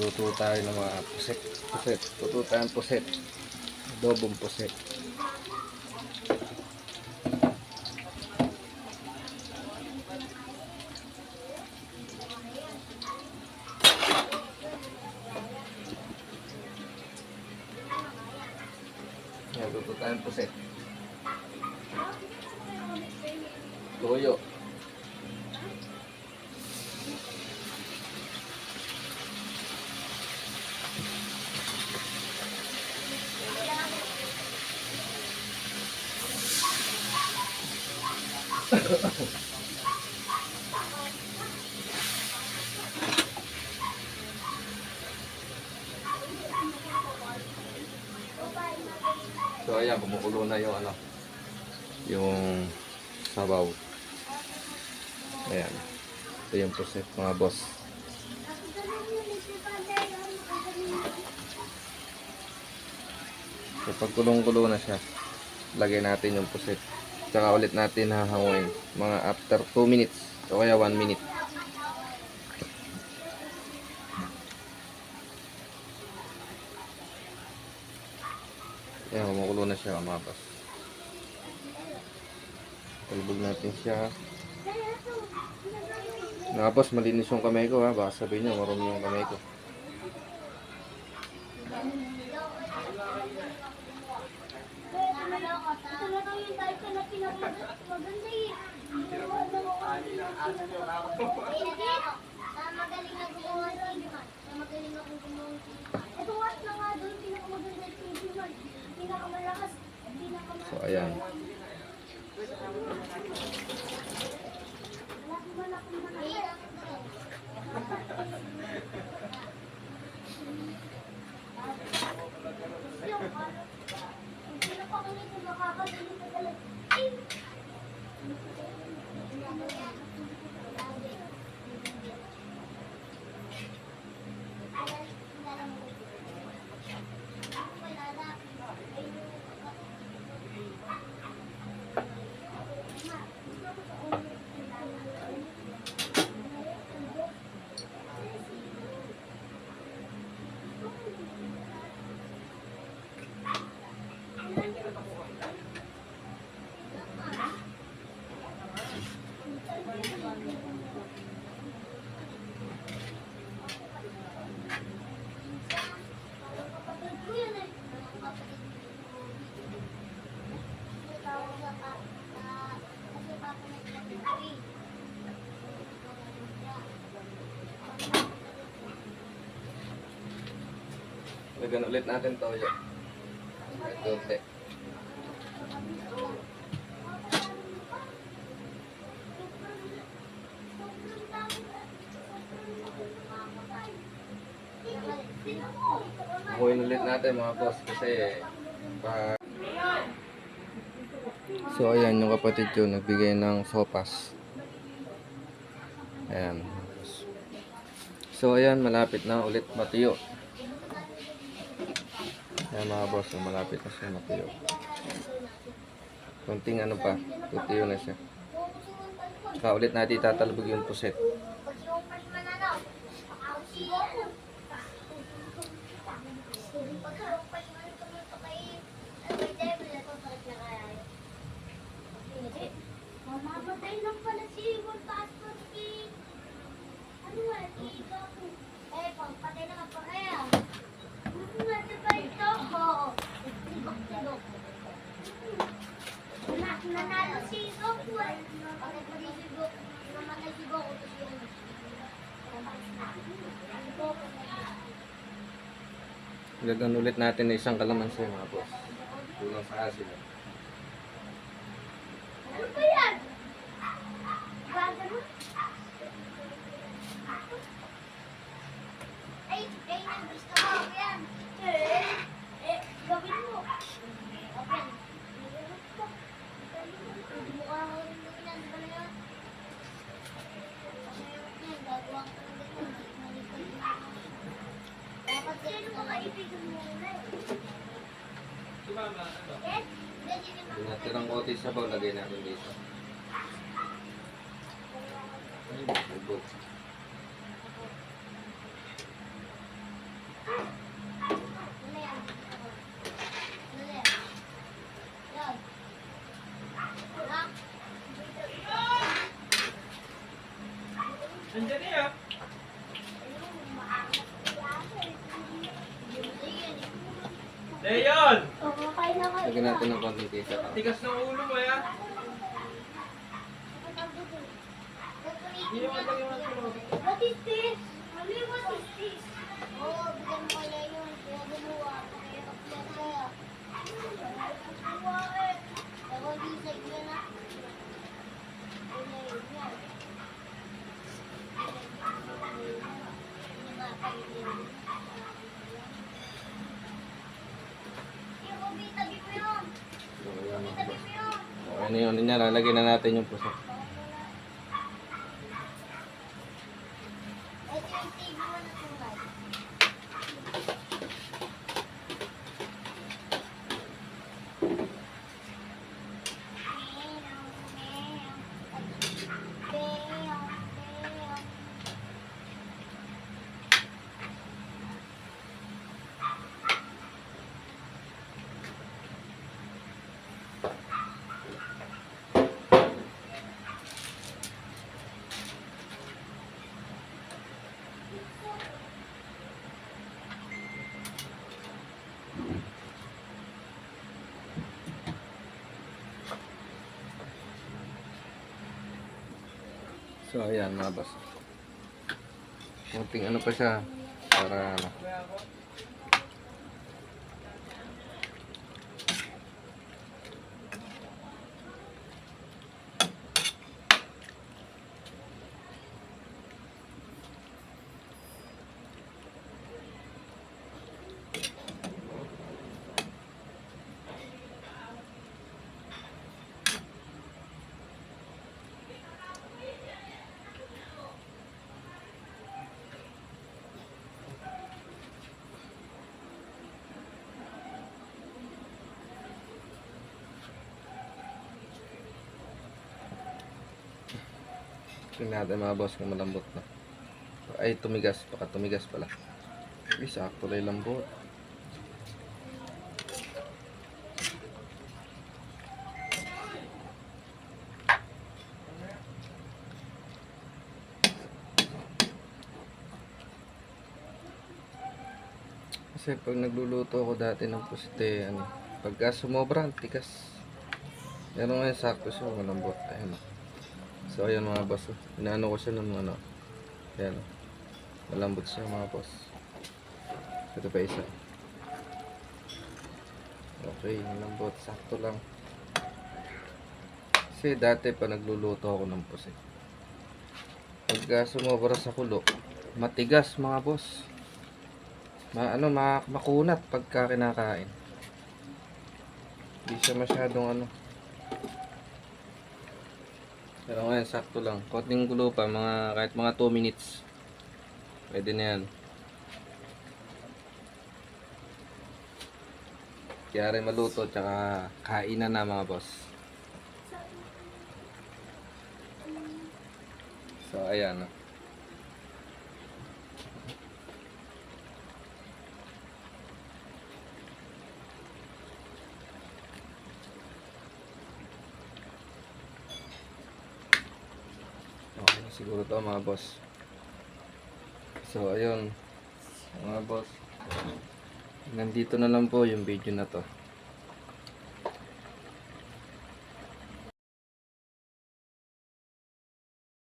Luto tayo ng mga puset. Luto tayo ng puset. Adobong puset. Yan, luto tayo ng puset. Toyo. So ayan, kumukulo na yung ano, yung sabaw. Ayan. Ito yung puset mga boss. So pag kulong-kulo na siya, lagay natin yung puset. Tsaka ulit natin hahanguin mga after 2 minutes o kaya 1 minute. Ayan, kumukulo na siya mga boss. Talbog natin siya. Mga boss, malinis yung kamay ko ha. Baka sabihin nyo, marumi yung kamay ko. So ayan. Lagyan ulit natin toyo. Ito. Huwin ulit natin mga boss kasi so ayan yung kapatid ko nagbigay ng sopas. Ayan. So ayan, malapit na ulit matuyo. Ayan mga boss, malapit na siya matuyo. Kunting ano pa, tutuyo na siya. Saka ulit natin tatalbog yung puset. Mamamatay lang pala si Pastor King. Ano nga, patay na pa kaya. Nanalo si Goku eh. Patay pa rin si Goku. Namatay si Goku. Lagyan ulit natin na isang kalamansi mga boss. Kulang sa asin. Ano ba yan? Gagano? Ay, gusto ko yan. Gawin mo. Open. Mukha ko rin doon yan. Ano yan? Gagawa ko ng ganyan. Dapat sino ka kaibigan mo na eh. Yes? Yung natirang kote sa baw, lagay natin dito. Leon! Oh, kumakain na kayo. Lagyan natin ng konting kisa. Tigas ng ulo mo ya. What is this? Mami, what is this? Oh, bigyan mo kaya yun. Kaya gumawa. Kaya kapila kaya. Gumawa eh. Pero di sa inyo na. Kaya yun yan. Tabi mo yun. So, ayan mga Tabi boss. mo yun. Okay na yun. Yan, lalagyan na natin yung puset. Ito yung table mo na tunay. So, ayan mga boss. Kunting ano pa siya. Para ano. Tingnan natin mga boss kung malambot na. Ay, tumigas. Baka tumigas pala. Ay, sakto lang yung lambot. Kasi pag nagluluto ako dati ng puste, ano, pagka sumobra, ang tigas. Pero ngayon sakto siya, malambot. Ayan. So ayan mga boss, inaano ko siya ng ano. Ayan. Malambot siya mga boss. Ito pa isa. Okay, malambot, sakto lang. Kasi dati pa nagluluto ako ng puste. Pagka sumobra sa kulo, matigas mga boss. Makunat pagka kinakain. Hindi siya masyadong ano. Pero ngayon sakto lang. Konting gulo pa, kahit mga 2 minutes. Pwede na yan. Kaya rin maluto, tsaka kainan na mga boss. So ayan. Okay, siguro to mga boss. So ayun mga boss, nandito na lang po yung video na to.